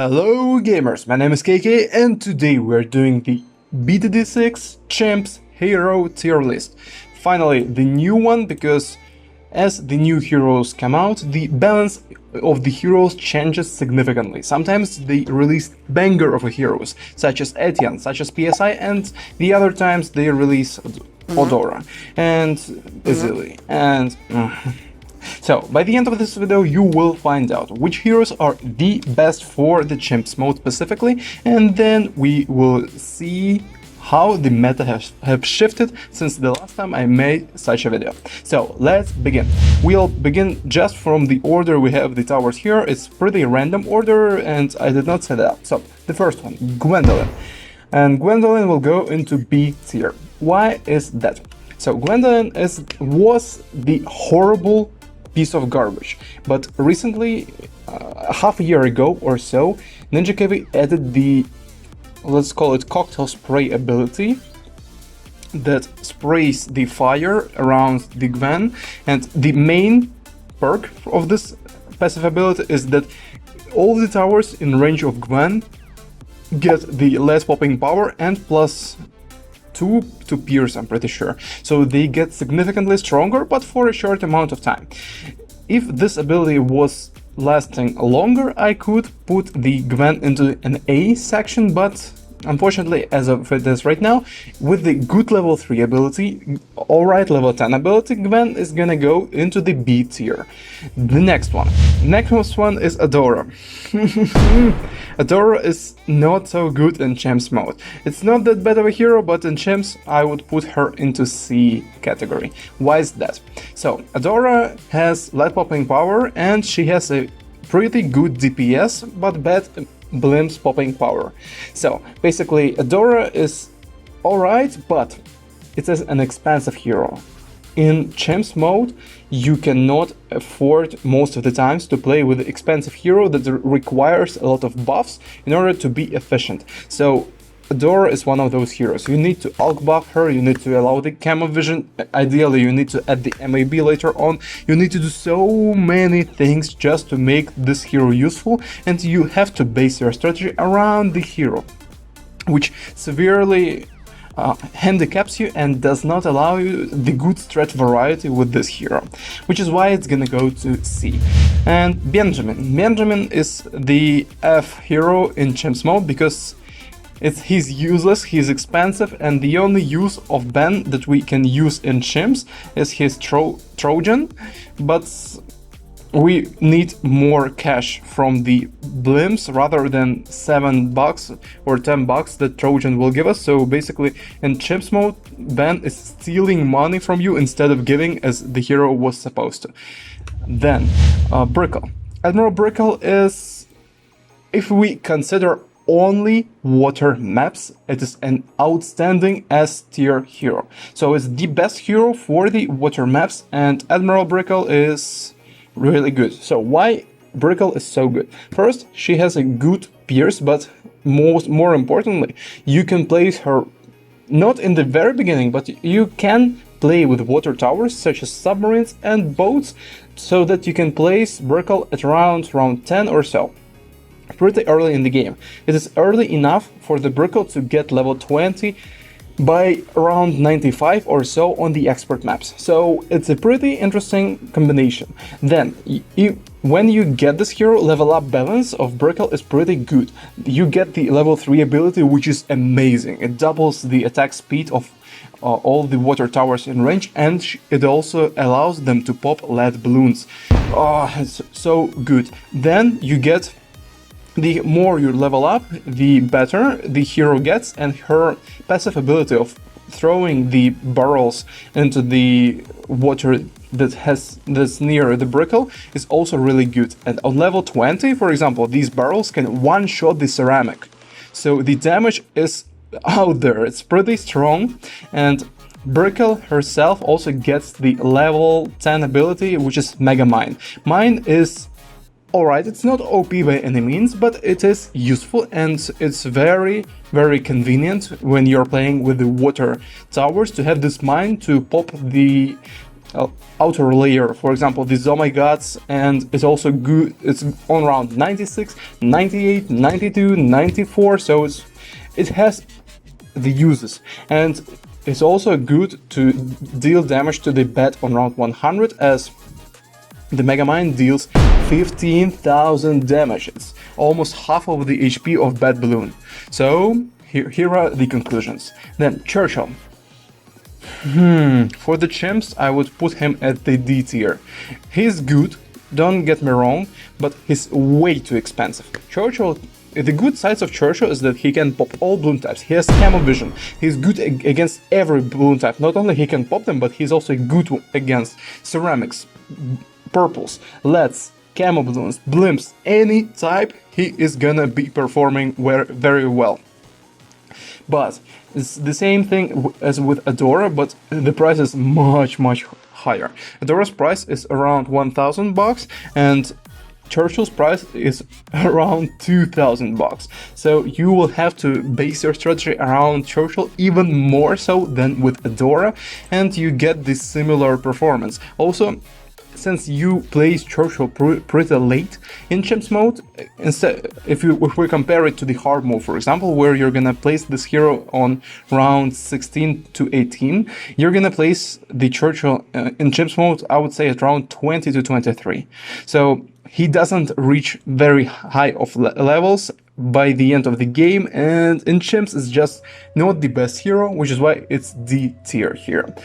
Hello gamers, my name is KK and today we're doing the BTD6 Champs Hero tier list. Finally, the new one, because as the new heroes come out, the balance of the heroes changes significantly. Sometimes they release banger of heroes, such as Etienne, such as PSI, and the other times they release Adora and easily and So, by the end of this video you will find out which heroes are the best for the Champs mode specifically, and then we will see how the meta have shifted since the last time I made such a video. So, let's begin. We'll begin just from the order we have the towers here. It's pretty random order and I did not set it up. So, the first one, Gwendolyn. And Gwendolyn will go into B tier. Why is that? So, Gwendolyn was the horrible piece of garbage, but recently, half a year ago or so, Ninja Kiwi added the, let's call it, cocktail spray ability that sprays the fire around the Gwen, and the main perk of this passive ability is that all the towers in range of Gwen get the less popping power and plus 2 to pierce, I'm pretty sure. So they get significantly stronger, but for a short amount of time. If this ability was lasting longer, I could put the Gwen into an A section, but unfortunately, as of it is right now, with the good level 3 ability, alright level 10 ability, Gwen is gonna go into the B tier. The next one is Adora. Adora is not so good in Champs mode. It's not that bad of a hero, but in Champs I would put her into C category. Why is that? So, Adora has light popping power and she has a pretty good DPS, but bad Bloons popping power. So basically Adora is alright, but it is an expensive hero. In Champs mode you cannot afford most of the times to play with an expensive hero that requires a lot of buffs in order to be efficient. So Adora is one of those heroes. You need to ALK buff her, you need to allow the camo vision, ideally you need to add the MAB later on, you need to do so many things just to make this hero useful, and you have to base your strategy around the hero, which severely handicaps you and does not allow you the good strat variety with this hero, which is why it's gonna go to C. And Benjamin is the F hero in Champs mode because he's useless, he's expensive, and the only use of Ben that we can use in Champs is his Trojan, but we need more cash from the blimps rather than $7 or $10 that Trojan will give us. So basically in Champs mode, Ben is stealing money from you instead of giving as the hero was supposed to. Then Brickell. Admiral Brickell is, if we consider only water maps, it is an outstanding S tier hero. So it's the best hero for the water maps, and Admiral Brickell is really good. So why Brickell is so good? First, she has a good pierce, but more importantly, you can place her not in the very beginning, but you can play with water towers such as submarines and boats, so that you can place Brickell at round 10 or so. Pretty early in the game. It is early enough for the Brickell to get level 20 by around 95 or so on the expert maps. So it's a pretty interesting combination. Then, when you get this hero, level up balance of Brickell is pretty good. You get the level 3 ability, which is amazing. It doubles the attack speed of all the water towers in range, and it also allows them to pop lead balloons. Oh, it's so good. Then you get, the more you level up, the better the hero gets, and her passive ability of throwing the barrels into the water that's near the Brickell is also really good. And on level 20, for example, these barrels can one-shot the ceramic. So the damage is out there, it's pretty strong, and Brickell herself also gets the level 10 ability, which is Mega Mine. Mine is alright, it's not OP by any means, but it is useful and it's very convenient when you're playing with the water towers to have this mine to pop the outer layer, for example the Zomai Gods, and it's also good, it's on round 96, 98, 92, 94, so it has the uses, and it's also good to deal damage to the bat on round 100, as the Megamind deals 15,000 damage. It's almost half of the HP of Bat Bloon. So here are the conclusions. Then Churchill. For the chimps, I would put him at the D tier. He's good, don't get me wrong, but he's way too expensive. Churchill, the good sides of Churchill is that he can pop all bloon types. He has camo vision. He's good against every bloon type. Not only he can pop them, but he's also good against ceramics, purples, leads, camo balloons, blimps, any type, he is gonna be performing very well. But it's the same thing as with Adora, but the price is much higher. Adora's price is around 1,000 bucks, and Churchill's price is around 2,000 bucks. So you will have to base your strategy around Churchill even more so than with Adora, and you get this similar performance. Also, since you place Churchill pretty late in Chimps mode, instead, if we compare it to the hard mode, for example, where you're gonna place this hero on round 16 to 18, you're gonna place the Churchill in Chimps mode, I would say at round 20 to 23. So he doesn't reach very high of levels by the end of the game, and in Chimps it's just not the best hero, which is why it's D tier here.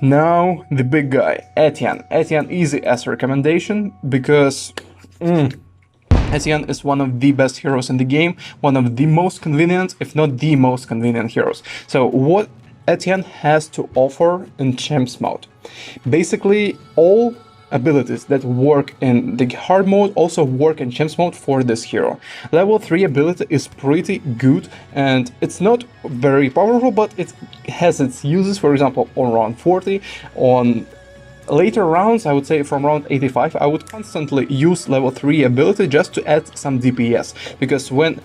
Now the big guy, Etienne. Etienne easy as a recommendation, because Etienne is one of the best heroes in the game, one of the most convenient, if not the most convenient heroes. So what Etienne has to offer in Chimps mode? Basically all abilities that work in the hard mode also work in Chimps mode for this hero. Level 3 ability is pretty good, and it's not very powerful, but it has its uses. For example, on round 40, on later rounds, I would say from round 85, I would constantly use level 3 ability just to add some DPS, because when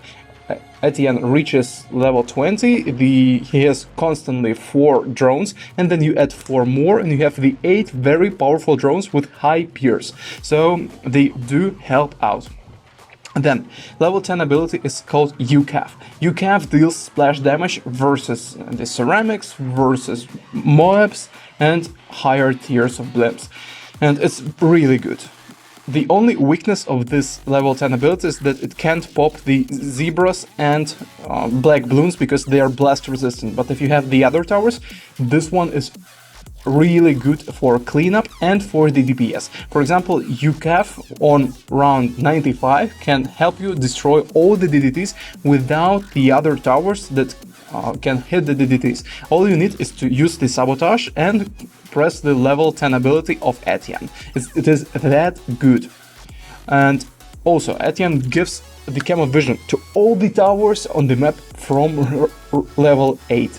Etienne reaches level 20, he has constantly 4 drones, and then you add 4 more, and you have the 8 very powerful drones with high pierce. So they do help out. And then level 10 ability is called UCAF. UCAF deals splash damage versus the ceramics, versus Moabs, and higher tiers of blimps, and it's really good. The only weakness of this level 10 ability is that it can't pop the zebras and black balloons because they are blast resistant. But if you have the other towers, this one is really good for cleanup and for the DPS. For example, UCAF on round 95 can help you destroy all the DDTs without the other towers that can hit the DDTs. All you need is to use the sabotage and press the level 10 ability of Etienne. It is that good. And also, Etienne gives the camo vision to all the towers on the map from level 8.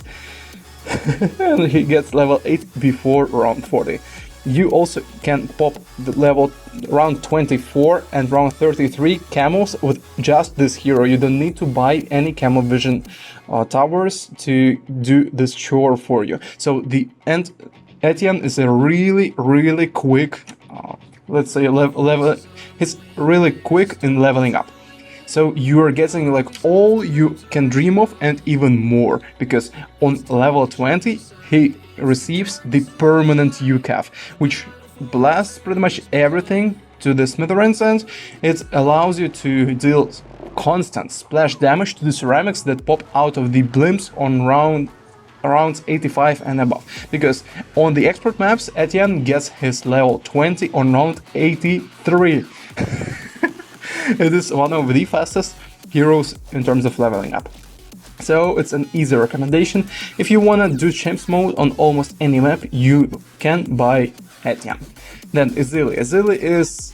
And he gets level 8 before round 40. You also can pop the level round 24 and round 33 camos with just this hero. You don't need to buy any camo vision towers to do this chore for you. So the end, Etienne is a really quick, let's say level. He's really quick in leveling up. So you are getting like all you can dream of and even more, because on level 20 he receives the permanent UCAF, which blasts pretty much everything to the smithereens, and it allows you to deal constant splash damage to the ceramics that pop out of the blimps on rounds 85 and above. Because on the expert maps, Etienne gets his level 20 on round 83. It is one of the fastest heroes in terms of leveling up. So it's an easy recommendation. If you wanna do Chimps mode on almost any map, you can buy Etienne. Then Ezili. Ezili is...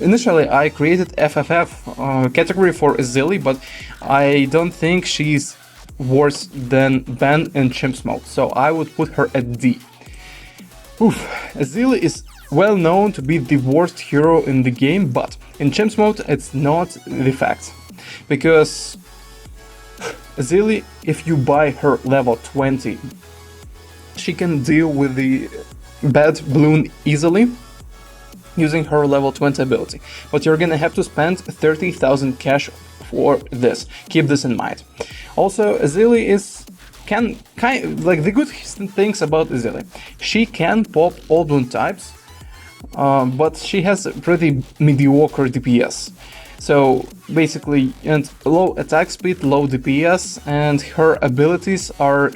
Initially I created FFF category for Ezili, but I don't think she's worse than Ben in Chimps mode, so I would put her at D. Ezili is well known to be the worst hero in the game, but in Chimps mode it's not the fact. Because Ezili, if you buy her level 20 she can deal with the bad Bloon easily using her level 20 ability. But you're gonna have to spend 30,000 cash for this. Keep this in mind. Also, Azili is like the good things about Azili. She can pop all Bloon types, but she has a pretty mediocre DPS. So basically, and low attack speed, low DPS, and her abilities are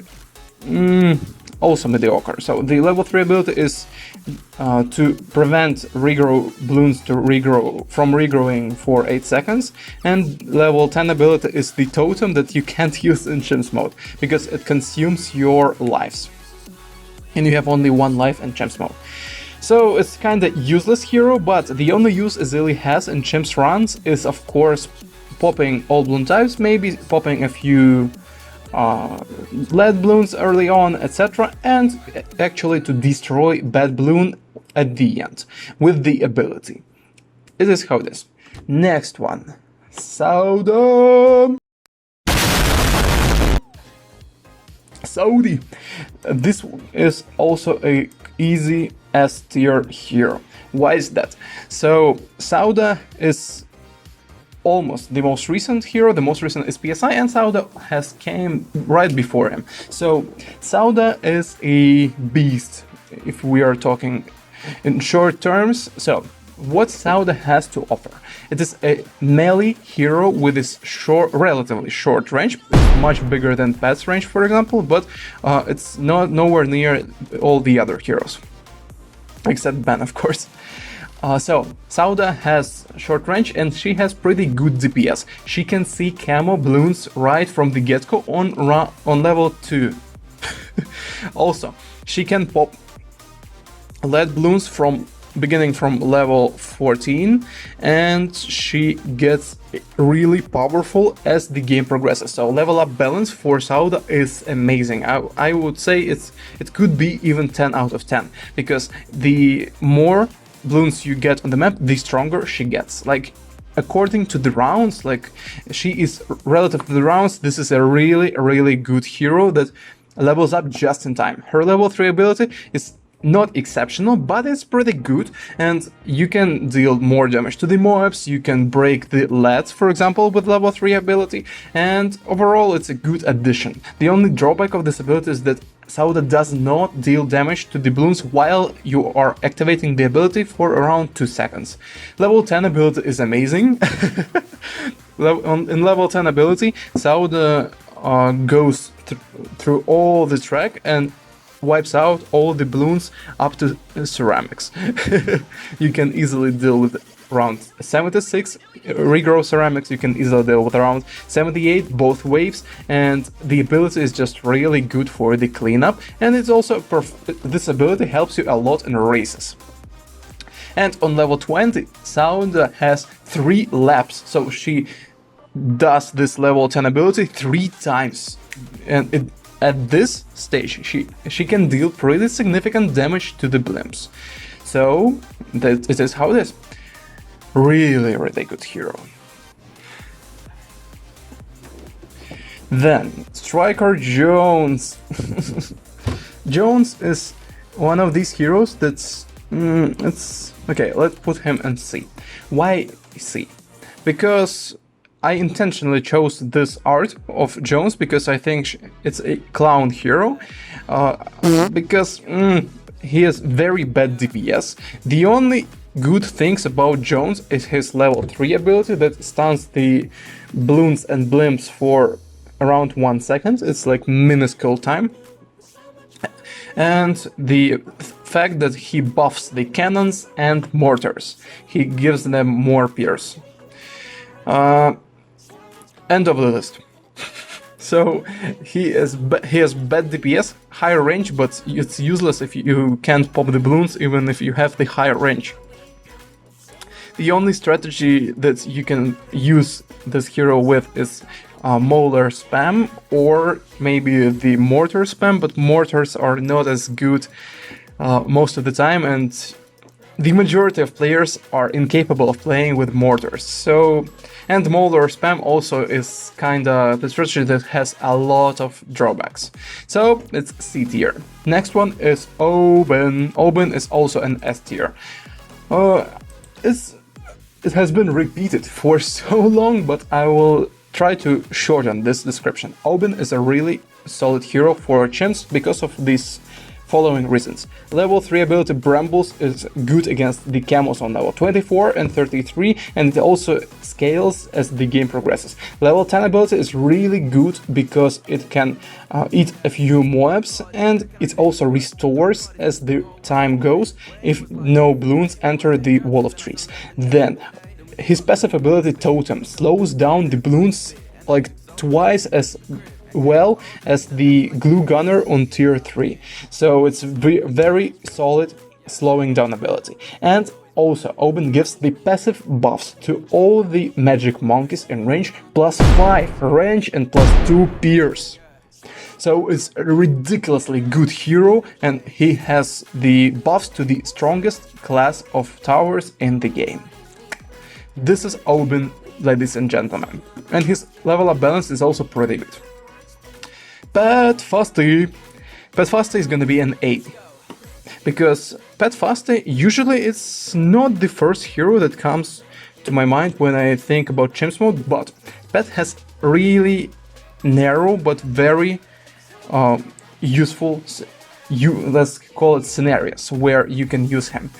also mediocre. So the level 3 ability is to prevent regrow Bloons from regrowing for 8 seconds, and level 10 ability is the totem that you can't use in Chimps mode because it consumes your lives, and you have only 1 life in Chimps mode. So it's kinda useless hero, but the only use Azili has in Chimps runs is of course popping all Bloon types, maybe popping a few lead Bloons early on, etc., and actually to destroy bad Bloon at the end with the ability. It is how it is. Next one, Sauda. Saudi. This is also a easy S tier hero. Why is that? So Sauda is almost the most recent hero. The most recent is PSI, and Sauda has came right before him. So Sauda is a beast if we are talking in short terms. So what Sauda has to offer? It is a melee hero with this relatively short range, much bigger than Pat's range, for example, but it's nowhere near all the other heroes, except Ben, of course. So Sauda has short range and she has pretty good DPS. She can see camo Bloons right from the get-go on level 2. Also, she can pop lead Bloons beginning from level 14, and she gets really powerful as the game progresses. So level up balance for Sauda is amazing. I would say it could be even 10 out of 10, because the more Bloons you get on the map, the stronger she gets. Like, according to the rounds, like, she is relative to the rounds, this is a really good hero that levels up just in time. Her level 3 ability is not exceptional, but it's pretty good, and you can deal more damage to the mobs, you can break the leads, for example, with level 3 ability, and overall it's a good addition. The only drawback of this ability is that Sauda does not deal damage to the Bloons while you are activating the ability for around 2 seconds. Level 10 ability is amazing. In level 10 ability, Sauda goes through all the track and wipes out all the Bloons up to ceramics. You can easily deal with around 76 regrow ceramics, you can easily deal with around 78 both waves, and the ability is just really good for the cleanup, and it's also this ability helps you a lot in races. And on level 20, Sauda has 3 laps, so she does this level 10 ability 3 times, and at this stage, she can deal pretty significant damage to the blimps. So that it is how it is. Really good hero. Then Striker Jones. Jones is one of these heroes that's it's okay. Let's put him in C. Why C? Because I intentionally chose this art of Jones because I think it's a clown hero, because he has very bad DPS. The only good things about Jones is his level 3 ability that stuns the Bloons and blimps for around 1 second. It's like minuscule time. And the fact that he buffs the cannons and mortars. He gives them more pierce. End of the list. So he has bad DPS, higher range, but it's useless if you can't pop the Bloons even if you have the higher range. The only strategy that you can use this hero with is Mauler spam, or maybe the mortar spam, but mortars are not as good most of the time, and the majority of players are incapable of playing with mortars, so... And mold or spam also is kinda the strategy that has a lot of drawbacks. So it's C tier. Next one is Oben. Oben is also an S tier. It has been repeated for so long, but I will try to shorten this description. Oben is a really solid hero for chimps because of these following reasons. Level 3 ability Brambles is good against the camos on level 24 and 33, and it also scales as the game progresses. Level 10 ability is really good because it can eat a few mobs, and it also restores as the time goes if no Bloons enter the wall of trees. Then his passive ability Totem slows down the Bloons like twice as well as the glue gunner on tier 3, so it's very solid slowing down ability. And also Oben gives the passive buffs to all the magic monkeys in range, +5 range and +2 pierce. So it's a ridiculously good hero, and he has the buffs to the strongest class of towers in the game. This is Oben, ladies and gentlemen, and his level up balance is also pretty good. Pet Fasty is gonna be an A, because Pet Fasty usually it's not the first hero that comes to my mind when I think about chimps mode, but Pet has really narrow but very useful, let's call it scenarios where you can use him.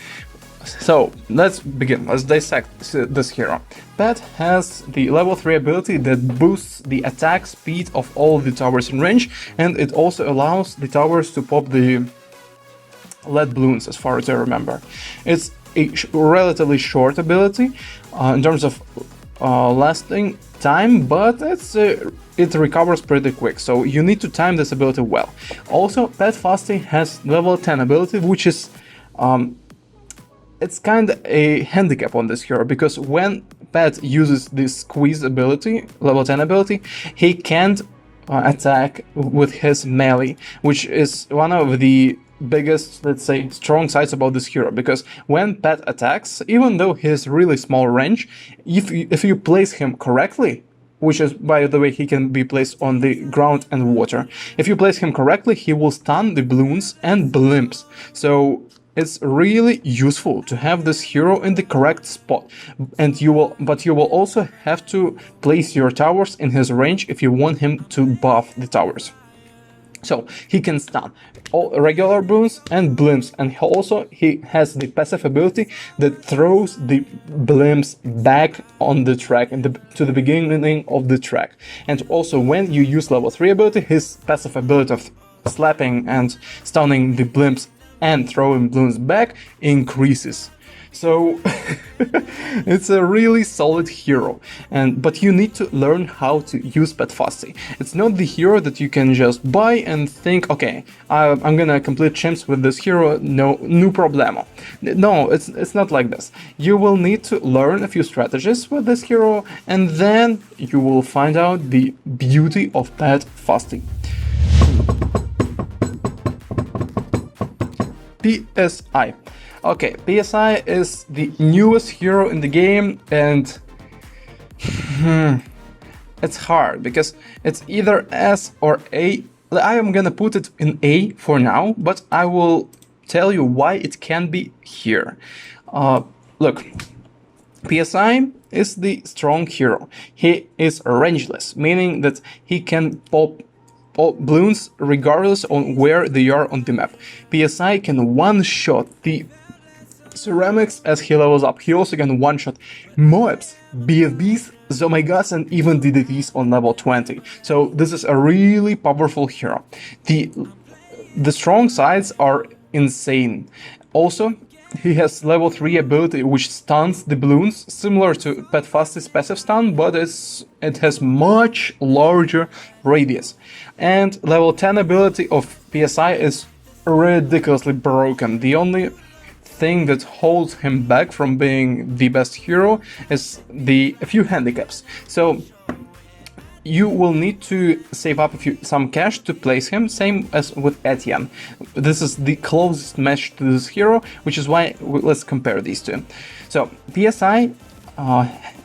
So let's begin, let's dissect this hero. Pet has the level 3 ability that boosts the attack speed of all the towers in range, and it also allows the towers to pop the lead Bloons, as far as I remember. It's a relatively short ability in terms of lasting time, but it recovers pretty quick, so you need to time this ability well. Also, Pet Fasty has level 10 ability, which is it's kind of a handicap on this hero, because when Pet uses this squeeze ability, level 10 ability, he can't attack with his melee, which is one of the biggest, let's say, strong sides about this hero, because when Pet attacks, even though he has really small range, if you place him correctly, which is, by the way, he can be placed on the ground and water, if you place him correctly, he will stun the Bloons and blimps. So it's really useful to have this hero in the correct spot, and you will also have to place your towers in his range if you want him to buff the towers. So he can stun all regular Bloons and blimps, and he has the passive ability that throws the blimps back on the track to the beginning of the track. And also when you use level 3 ability, his passive ability of slapping and stunning the blimps and throwing Bloons back increases. So it's a really solid hero, but you need to learn how to use Pet Fasty. It's not the hero that you can just buy and think, okay, I'm gonna complete chimps with this hero, no problemo. No, it's not like this. You will need to learn a few strategies with this hero, and then you will find out the beauty of Pet Fasty. PSI. Okay, PSI is the newest hero in the game, and it's hard because it's either S or A. I am gonna put it in A for now, but I will tell you why it can be here. Look, PSI is the strong hero. He is rangeless, meaning that he can pop Bloons regardless on where they are on the map. PSI can one-shot the ceramics as he levels up. He also can one-shot mobs, BFBs, Zomegas, and even DDTs on level 20. So this is a really powerful hero. The strong sides are insane. Also, he has level 3 ability which stuns the Bloons, similar to Pet Fasty's passive stun, but it has much larger radius. And level 10 ability of PSI is ridiculously broken. The only thing that holds him back from being the best hero is a few handicaps. So you will need to save up some cash to place him, same as with Etienne. This is the closest match to this hero, which is why let's compare these two. So PSI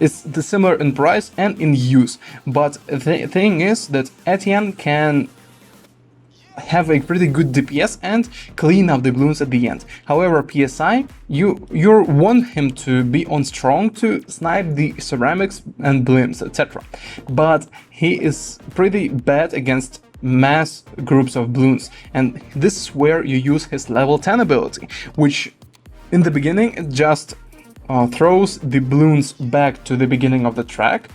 is similar in price and in use, but the thing is that Etienne can have a pretty good DPS and clean up the Bloons at the end. However, PSI, you want him to be on strong to snipe the ceramics and Bloons, etc. But he is pretty bad against mass groups of Bloons, and this is where you use his level 10 ability, which in the beginning it just throws the Bloons back to the beginning of the track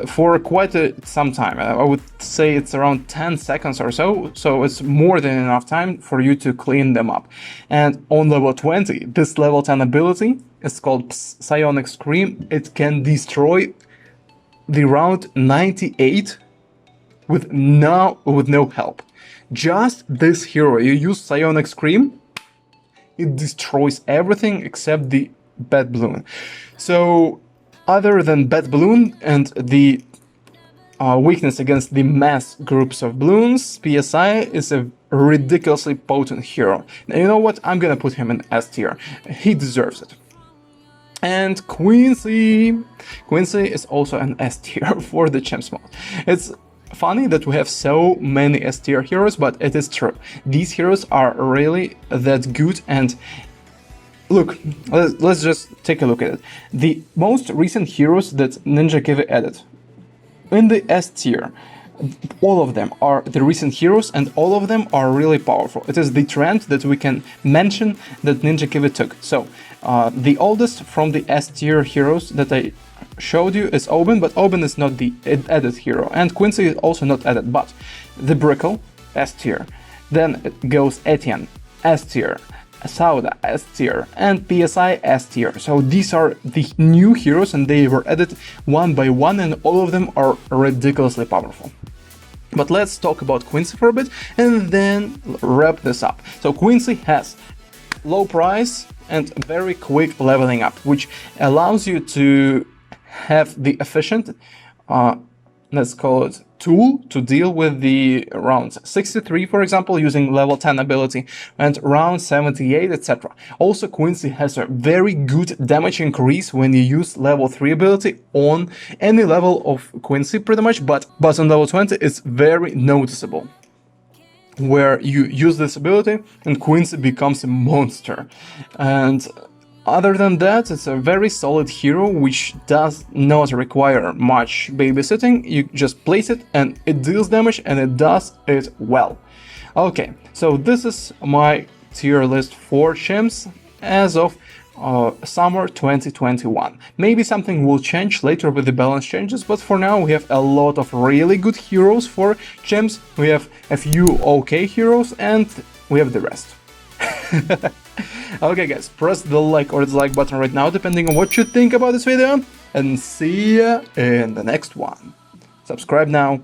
for quite some time. I would say it's around 10 seconds or so, so it's more than enough time for you to clean them up. And on level 20, this level 10 ability is called Psionic Scream. It can destroy the round 98 with no help. Just this hero, you use Psionic Scream, it destroys everything except the Bad Bloon. So other than Bad Bloon and the weakness against the mass groups of Bloons, PSI is a ridiculously potent hero. Now, you know what? I'm gonna put him in S tier. He deserves it. And Quincy is also an S tier for the Champs mode. It's funny that we have so many S tier heroes, but it is true. These heroes are really that good. And look, let's just take a look at it. The most recent heroes that NinjaKiwi added in the S tier, all of them are the recent heroes and all of them are really powerful. It is the trend that we can mention that NinjaKiwi took. So the oldest from the S tier heroes that I showed you is Oben, but Oben is not the added hero, and Quincy is also not added, but the Brickell, S tier. Then it goes Etienne, S tier. Sauda, S tier, and PSI, S tier. So these are the new heroes and they were added one by one and all of them are ridiculously powerful. But let's talk about Quincy for a bit and then wrap this up. So Quincy has low price and very quick leveling up, which allows you to have the efficient, let's call it, tool to deal with the rounds 63, for example, using level 10 ability, and round 78, etc. Also, Quincy has a very good damage increase when you use level 3 ability on any level of Quincy, pretty much, but on level 20 it's very noticeable, where you use this ability and Quincy becomes a monster. And other than that, it's a very solid hero which does not require much babysitting. You just place it and it deals damage and it does it well. Okay, so this is my tier list for Champs as of summer 2021. Maybe something will change later with the balance changes, but for now we have a lot of really good heroes for Champs. We have a few okay heroes and we have the rest. Okay guys, press the like or dislike button right now depending on what you think about this video, and see ya in the next one. Subscribe now.